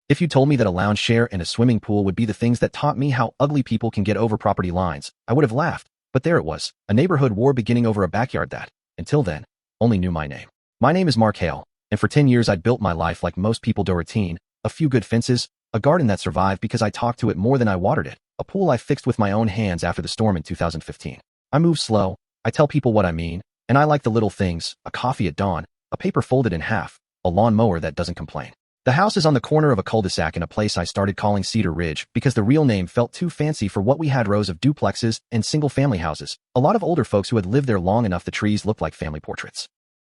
If you told me that a lounge chair and a swimming pool would be the things that taught me how ugly people can get over property lines, I would have laughed. But there it was, a neighborhood war beginning over a backyard that, until then, only knew my name. My name is Mark Hale, and for 10 years I'd built my life like most people do: routine, a few good fences, a garden that survived because I talked to it more than I watered it, a pool I fixed with my own hands after the storm in 2015. I move slow, I tell people what I mean, and I like the little things: a coffee at dawn, a paper folded in half, a lawn mower that doesn't complain. The house is on the corner of a cul-de-sac in a place I started calling Cedar Ridge because the real name felt too fancy for what we had: rows of duplexes and single-family houses, a lot of older folks who had lived there long enough the trees looked like family portraits.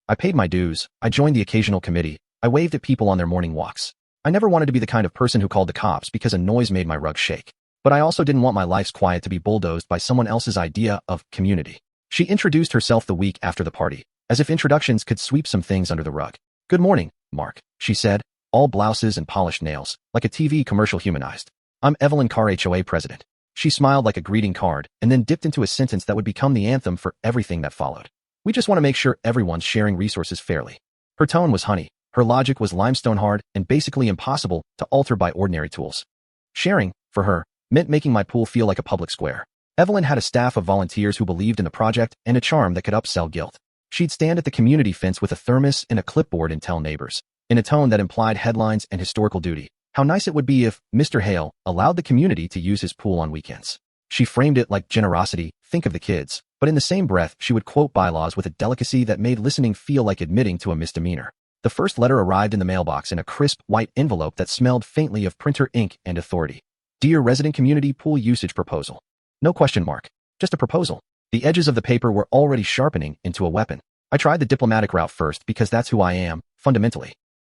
I paid my dues, I joined the occasional committee, I waved at people on their morning walks. I never wanted to be the kind of person who called the cops because a noise made my rug shake. But I also didn't want my life's quiet to be bulldozed by someone else's idea of community. She introduced herself the week after the party, as if introductions could sweep some things under the rug. "Good morning, Mark," she said, all blouses and polished nails, like a TV commercial humanized. "I'm Evelyn Carr, HOA president." She smiled like a greeting card and then dipped into a sentence that would become the anthem for everything that followed. "We just want to make sure everyone's sharing resources fairly." Her tone was honey. Her logic was limestone hard and basically impossible to alter by ordinary tools. Sharing, for her, meant making my pool feel like a public square. Evelyn had a staff of volunteers who believed in the project and a charm that could upsell guilt. She'd stand at the community fence with a thermos and a clipboard and tell neighbors, in a tone that implied headlines and historical duty, how nice it would be if Mr. Hale allowed the community to use his pool on weekends. She framed it like generosity, think of the kids, but in the same breath she would quote bylaws with a delicacy that made listening feel like admitting to a misdemeanor. The first letter arrived in the mailbox in a crisp, white envelope that smelled faintly of printer ink and authority. "Dear Resident Community Pool Usage Proposal." No question mark. Just a proposal. The edges of the paper were already sharpening into a weapon. I tried the diplomatic route first because that's who I am, fundamentally.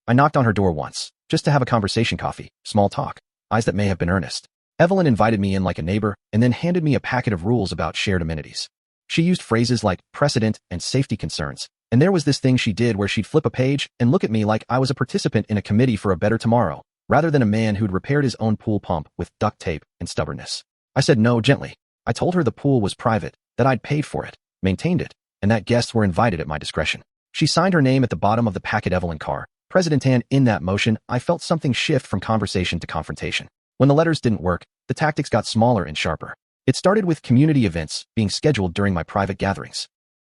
I knocked on her door once, just to have a conversation: coffee, small talk, eyes that may have been earnest. Evelyn invited me in like a neighbor and then handed me a packet of rules about shared amenities. She used phrases like precedent and safety concerns, and there was this thing she did where she'd flip a page and look at me like I was a participant in a committee for a better tomorrow, rather than a man who'd repaired his own pool pump with duct tape and stubbornness. I said no gently. I told her the pool was private, that I'd paid for it, maintained it, and that guests were invited at my discretion. She signed her name at the bottom of the packet: Evelyn Carr, President, and in that motion, I felt something shift from conversation to confrontation. When the letters didn't work, the tactics got smaller and sharper. It started with community events being scheduled during my private gatherings.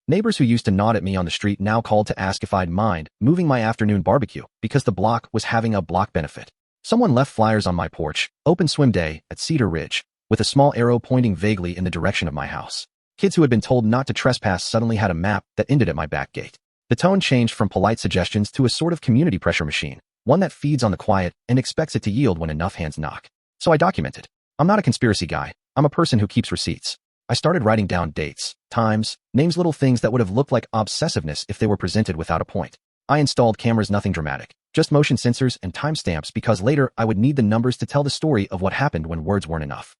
Neighbors who used to nod at me on the street now called to ask if I'd mind moving my afternoon barbecue because the block was having a block benefit. Someone left flyers on my porch: open swim day at Cedar Ridge, with a small arrow pointing vaguely in the direction of my house. Kids who had been told not to trespass suddenly had a map that ended at my back gate. The tone changed from polite suggestions to a sort of community pressure machine, one that feeds on the quiet and expects it to yield when enough hands knock. So I documented. I'm not a conspiracy guy. I'm a person who keeps receipts. I started writing down dates, times, names, little things that would have looked like obsessiveness if they were presented without a point. I installed cameras, nothing dramatic, just motion sensors and timestamps because later I would need the numbers to tell the story of what happened when words weren't enough.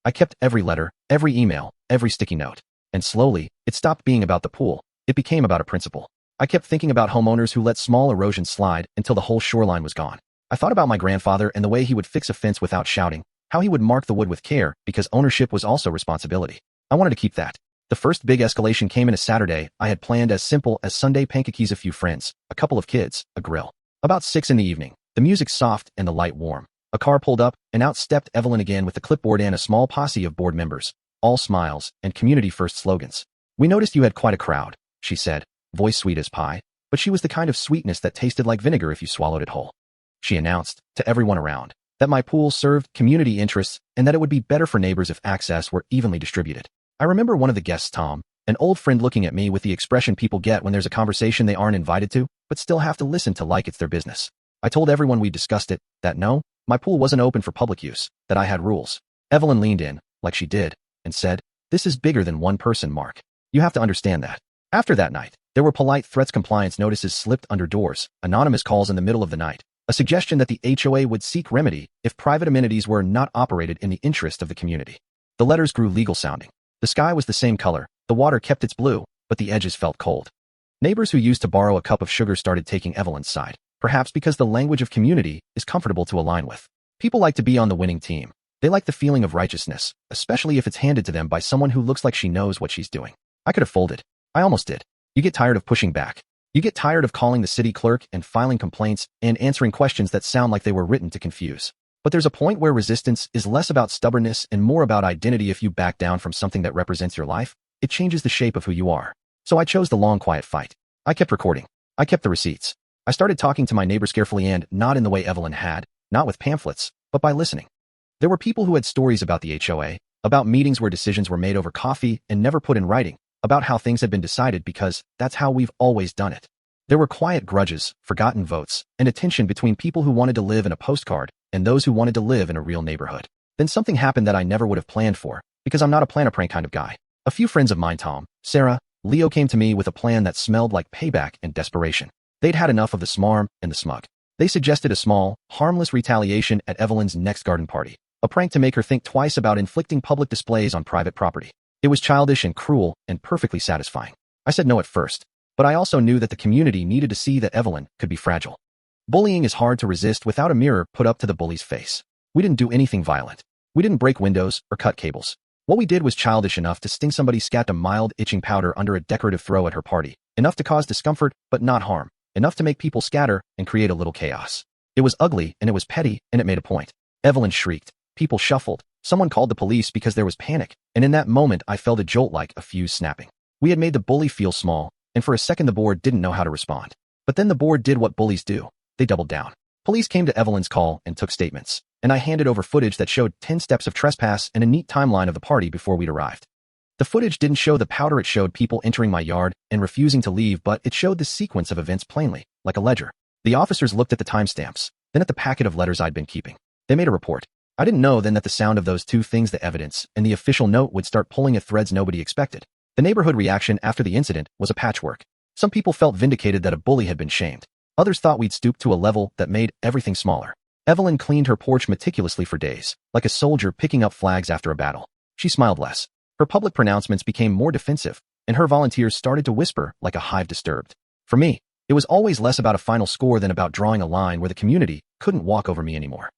I kept every letter, every email, every sticky note. And slowly, it stopped being about the pool. It became about a principle. I kept thinking about homeowners who let small erosions slide until the whole shoreline was gone. I thought about my grandfather and the way he would fix a fence without shouting, how he would mark the wood with care because ownership was also responsibility. I wanted to keep that. The first big escalation came in a Saturday I had planned as simple as Sunday pancakes, a few friends, a couple of kids, a grill. About 6 in the evening, the music soft and the light warm. A car pulled up, and out stepped Evelyn again with the clipboard and a small posse of board members, all smiles and community-first slogans. "We noticed you had quite a crowd," she said, voice sweet as pie, but she was the kind of sweetness that tasted like vinegar if you swallowed it whole. She announced, to everyone around, that my pool served community interests and that it would be better for neighbors if access were evenly distributed. I remember one of the guests, Tom, an old friend, looking at me with the expression people get when there's a conversation they aren't invited to, but still have to listen to like it's their business. I told everyone we discussed it, that no, my pool wasn't open for public use, that I had rules. Evelyn leaned in, like she did, and said, "This is bigger than one person, Mark. You have to understand that." After that night, there were polite threats, compliance notices slipped under doors, anonymous calls in the middle of the night, a suggestion that the HOA would seek remedy if private amenities were not operated in the interest of the community. The letters grew legal sounding. The sky was the same color, the water kept its blue, but the edges felt cold. Neighbors who used to borrow a cup of sugar started taking Evelyn's side, perhaps because the language of community is comfortable to align with. People like to be on the winning team. They like the feeling of righteousness, especially if it's handed to them by someone who looks like she knows what she's doing. I could have folded. I almost did. You get tired of pushing back. You get tired of calling the city clerk and filing complaints and answering questions that sound like they were written to confuse. But there's a point where resistance is less about stubbornness and more about identity. If you back down from something that represents your life, it changes the shape of who you are. So I chose the long, quiet fight. I kept recording. I kept the receipts. I started talking to my neighbors carefully and not in the way Evelyn had, not with pamphlets, but by listening. There were people who had stories about the HOA, about meetings where decisions were made over coffee and never put in writing, about how things had been decided because that's how we've always done it. There were quiet grudges, forgotten votes, and a tension between people who wanted to live in a postcard and those who wanted to live in a real neighborhood. Then something happened that I never would have planned for, because I'm not a plan-a-prank kind of guy. A few friends of mine, Tom, Sarah, Leo, came to me with a plan that smelled like payback and desperation. They'd had enough of the smarm and the smug. They suggested a small, harmless retaliation at Evelyn's next garden party, a prank to make her think twice about inflicting public displays on private property. It was childish and cruel and perfectly satisfying. I said no at first, but I also knew that the community needed to see that Evelyn could be fragile. Bullying is hard to resist without a mirror put up to the bully's face. We didn't do anything violent. We didn't break windows or cut cables. What we did was childish enough to sting somebody, scat a mild itching powder under a decorative throw at her party, enough to cause discomfort but not harm, enough to make people scatter and create a little chaos. It was ugly and it was petty and it made a point. Evelyn shrieked. People shuffled. Someone called the police because there was panic, and in that moment I felt a jolt like a fuse snapping. We had made the bully feel small, and for a second the board didn't know how to respond. But then the board did what bullies do. They doubled down. Police came to Evelyn's call and took statements, and I handed over footage that showed 10 steps of trespass and a neat timeline of the party before we'd arrived. The footage didn't show the powder, it showed people entering my yard and refusing to leave, but it showed the sequence of events plainly, like a ledger. The officers looked at the timestamps, then at the packet of letters I'd been keeping. They made a report. I didn't know then that the sound of those two things, the evidence and the official note, would start pulling at threads nobody expected. The neighborhood reaction after the incident was a patchwork. Some people felt vindicated that a bully had been shamed. Others thought we'd stooped to a level that made everything smaller. Evelyn cleaned her porch meticulously for days, like a soldier picking up flags after a battle. She smiled less. Her public pronouncements became more defensive, and her volunteers started to whisper like a hive disturbed. For me, it was always less about a final score than about drawing a line where the community couldn't walk over me anymore.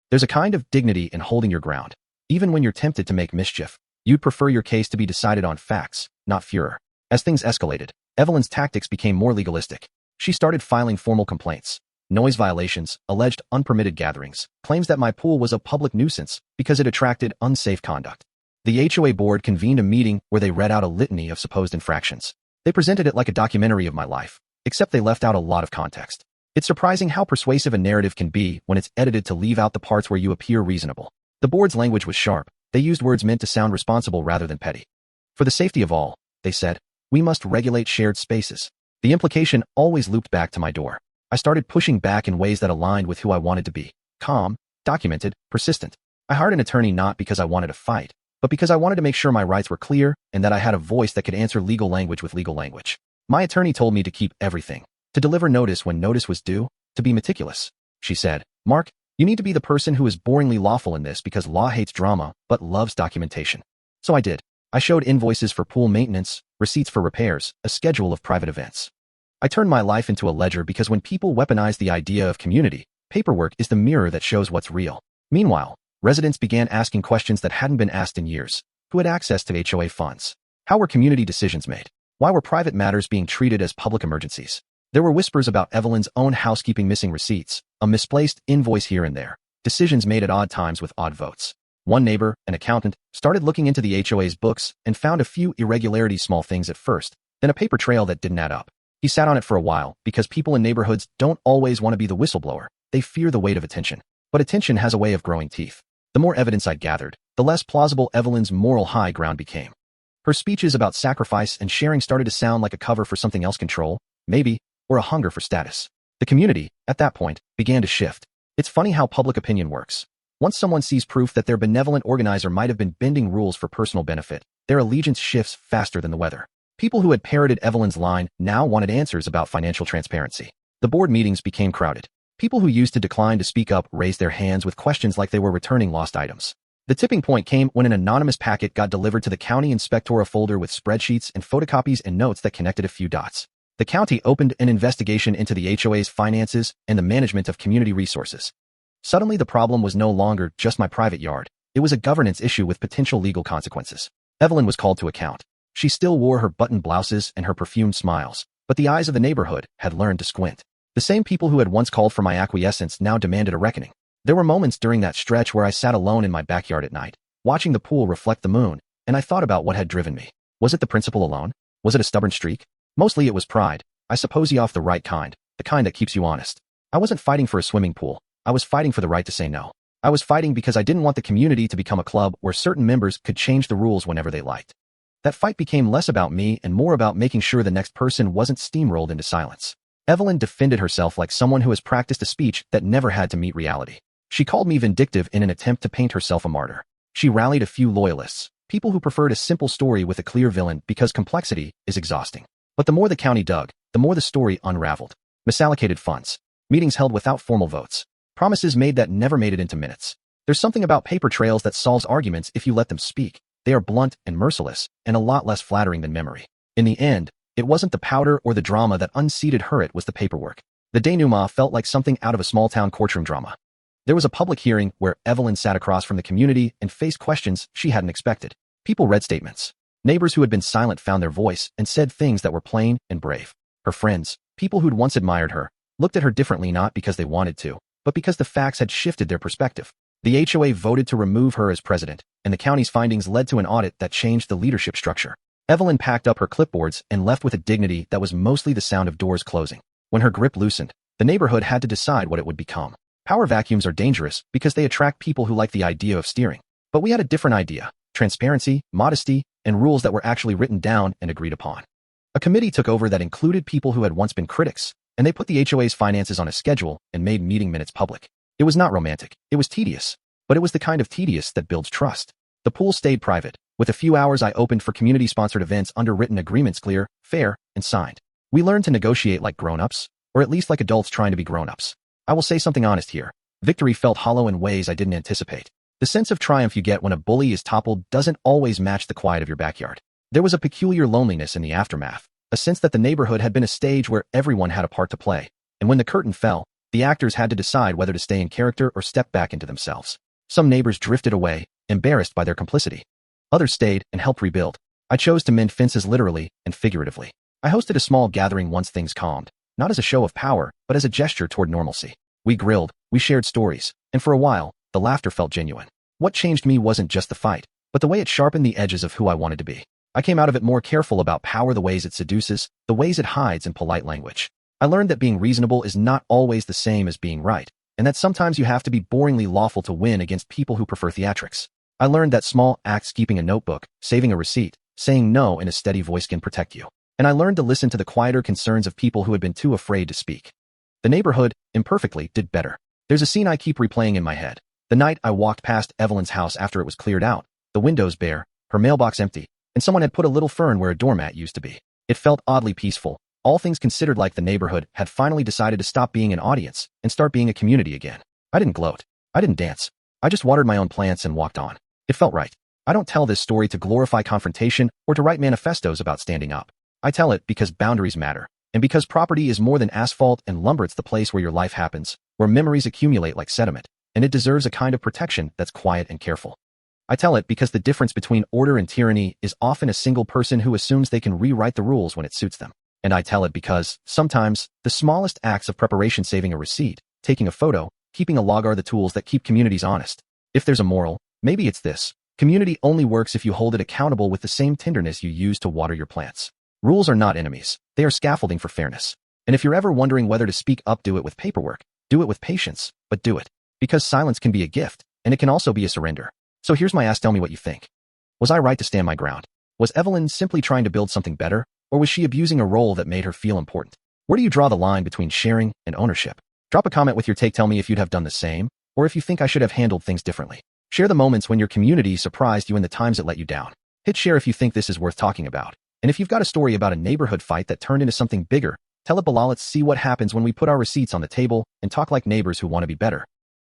There's a kind of dignity in holding your ground. Even when you're tempted to make mischief, you'd prefer your case to be decided on facts, not furor. As things escalated, Evelyn's tactics became more legalistic. She started filing formal complaints, noise violations, alleged unpermitted gatherings, claims that my pool was a public nuisance because it attracted unsafe conduct. The HOA board convened a meeting where they read out a litany of supposed infractions. They presented it like a documentary of my life, except they left out a lot of context. It's surprising how persuasive a narrative can be when it's edited to leave out the parts where you appear reasonable. The board's language was sharp. They used words meant to sound responsible rather than petty. For the safety of all, they said, we must regulate shared spaces. The implication always looped back to my door. I started pushing back in ways that aligned with who I wanted to be. Calm, documented, persistent. I hired an attorney not because I wanted to fight, but because I wanted to make sure my rights were clear and that I had a voice that could answer legal language with legal language. My attorney told me to keep everything, to deliver notice when notice was due, to be meticulous. She said, Mark, you need to be the person who is boringly lawful in this because law hates drama but loves documentation. So I did. I showed invoices for pool maintenance, receipts for repairs, a schedule of private events. I turned my life into a ledger because when people weaponize the idea of community, paperwork is the mirror that shows what's real. Meanwhile, residents began asking questions that hadn't been asked in years. Who had access to HOA funds? How were community decisions made? Why were private matters being treated as public emergencies? There were whispers about Evelyn's own housekeeping, missing receipts, a misplaced invoice here and there, decisions made at odd times with odd votes. One neighbor, an accountant, started looking into the HOA's books and found a few irregularities, small things at first, then a paper trail that didn't add up. He sat on it for a while because people in neighborhoods don't always want to be the whistleblower. They fear the weight of attention. But attention has a way of growing teeth. The more evidence I'd gathered, the less plausible Evelyn's moral high ground became. Her speeches about sacrifice and sharing started to sound like a cover for something else, control, maybe, or a hunger for status. The community, at that point, began to shift. It's funny how public opinion works. Once someone sees proof that their benevolent organizer might have been bending rules for personal benefit, their allegiance shifts faster than the weather. People who had parroted Evelyn's line now wanted answers about financial transparency. The board meetings became crowded. People who used to decline to speak up raised their hands with questions like they were returning lost items. The tipping point came when an anonymous packet got delivered to the county inspector, a folder with spreadsheets and photocopies and notes that connected a few dots. The county opened an investigation into the HOA's finances and the management of community resources. Suddenly, the problem was no longer just my private yard. It was a governance issue with potential legal consequences. Evelyn was called to account. She still wore her button blouses and her perfumed smiles, but the eyes of the neighborhood had learned to squint. The same people who had once called for my acquiescence now demanded a reckoning. There were moments during that stretch where I sat alone in my backyard at night, watching the pool reflect the moon, and I thought about what had driven me. Was it the principle alone? Was it a stubborn streak? Mostly it was pride. I suppose off the right kind, the kind that keeps you honest. I wasn't fighting for a swimming pool. I was fighting for the right to say no. I was fighting because I didn't want the community to become a club where certain members could change the rules whenever they liked. That fight became less about me and more about making sure the next person wasn't steamrolled into silence. Evelyn defended herself like someone who has practiced a speech that never had to meet reality. She called me vindictive in an attempt to paint herself a martyr. She rallied a few loyalists, people who preferred a simple story with a clear villain because complexity is exhausting. But the more the county dug, the more the story unraveled. Misallocated funds, meetings held without formal votes, promises made that never made it into minutes. There's something about paper trails that solves arguments if you let them speak. They are blunt and merciless, and a lot less flattering than memory. In the end, it wasn't the powder or the drama that unseated her, it was the paperwork. The denouement felt like something out of a small-town courtroom drama. There was a public hearing where Evelyn sat across from the community and faced questions she hadn't expected. People read statements. Neighbors who had been silent found their voice and said things that were plain and brave. Her friends, people who'd once admired her, looked at her differently not because they wanted to, but because the facts had shifted their perspective. The HOA voted to remove her as president, and the county's findings led to an audit that changed the leadership structure. Evelyn packed up her clipboards and left with a dignity that was mostly the sound of doors closing. When her grip loosened, the neighborhood had to decide what it would become. Power vacuums are dangerous because they attract people who like the idea of steering. But we had a different idea: transparency, modesty, and rules that were actually written down and agreed upon. A committee took over that included people who had once been critics, and they put the HOA's finances on a schedule and made meeting minutes public. It was not romantic, it was tedious, but it was the kind of tedious that builds trust. The pool stayed private. With a few hours I opened for community-sponsored events under written agreements, clear, fair, and signed. We learned to negotiate like grown-ups, or at least like adults trying to be grown-ups. I will say something honest here. Victory felt hollow in ways I didn't anticipate. The sense of triumph you get when a bully is toppled doesn't always match the quiet of your backyard. There was a peculiar loneliness in the aftermath, a sense that the neighborhood had been a stage where everyone had a part to play, and when the curtain fell, the actors had to decide whether to stay in character or step back into themselves. Some neighbors drifted away, embarrassed by their complicity. Others stayed and helped rebuild. I chose to mend fences literally and figuratively. I hosted a small gathering once things calmed, not as a show of power, but as a gesture toward normalcy. We grilled, we shared stories, and for a while, the laughter felt genuine. What changed me wasn't just the fight, but the way it sharpened the edges of who I wanted to be. I came out of it more careful about power, the ways it seduces, the ways it hides in polite language. I learned that being reasonable is not always the same as being right, and that sometimes you have to be boringly lawful to win against people who prefer theatrics. I learned that small acts, keeping a notebook, saving a receipt, saying no in a steady voice, can protect you. And I learned to listen to the quieter concerns of people who had been too afraid to speak. The neighborhood, imperfectly, did better. There's a scene I keep replaying in my head. The night I walked past Evelyn's house after it was cleared out, the windows bare, her mailbox empty, and someone had put a little fern where a doormat used to be. It felt oddly peaceful, all things considered, like the neighborhood had finally decided to stop being an audience and start being a community again. I didn't gloat. I didn't dance. I just watered my own plants and walked on. It felt right. I don't tell this story to glorify confrontation or to write manifestos about standing up. I tell it because boundaries matter, and because property is more than asphalt and lumber. It's the place where your life happens, where memories accumulate like sediment, and it deserves a kind of protection that's quiet and careful. I tell it because the difference between order and tyranny is often a single person who assumes they can rewrite the rules when it suits them. And I tell it because, sometimes, the smallest acts of preparation, saving a receipt, taking a photo, keeping a log, are the tools that keep communities honest. If there's a moral, maybe it's this: community only works if you hold it accountable with the same tenderness you use to water your plants. Rules are not enemies. They are scaffolding for fairness. And if you're ever wondering whether to speak up, do it with paperwork. Do it with patience, but do it. Because silence can be a gift, and it can also be a surrender. So here's my ask: tell me what you think. Was I right to stand my ground? Was Evelyn simply trying to build something better, or was she abusing a role that made her feel important? Where do you draw the line between sharing and ownership? Drop a comment with your take. Tell me if you'd have done the same, or if you think I should have handled things differently. Share the moments when your community surprised you and the times it let you down. Hit share if you think this is worth talking about. And if you've got a story about a neighborhood fight that turned into something bigger, tell it below. Let's see what happens when we put our receipts on the table and talk like neighbors who want to be better.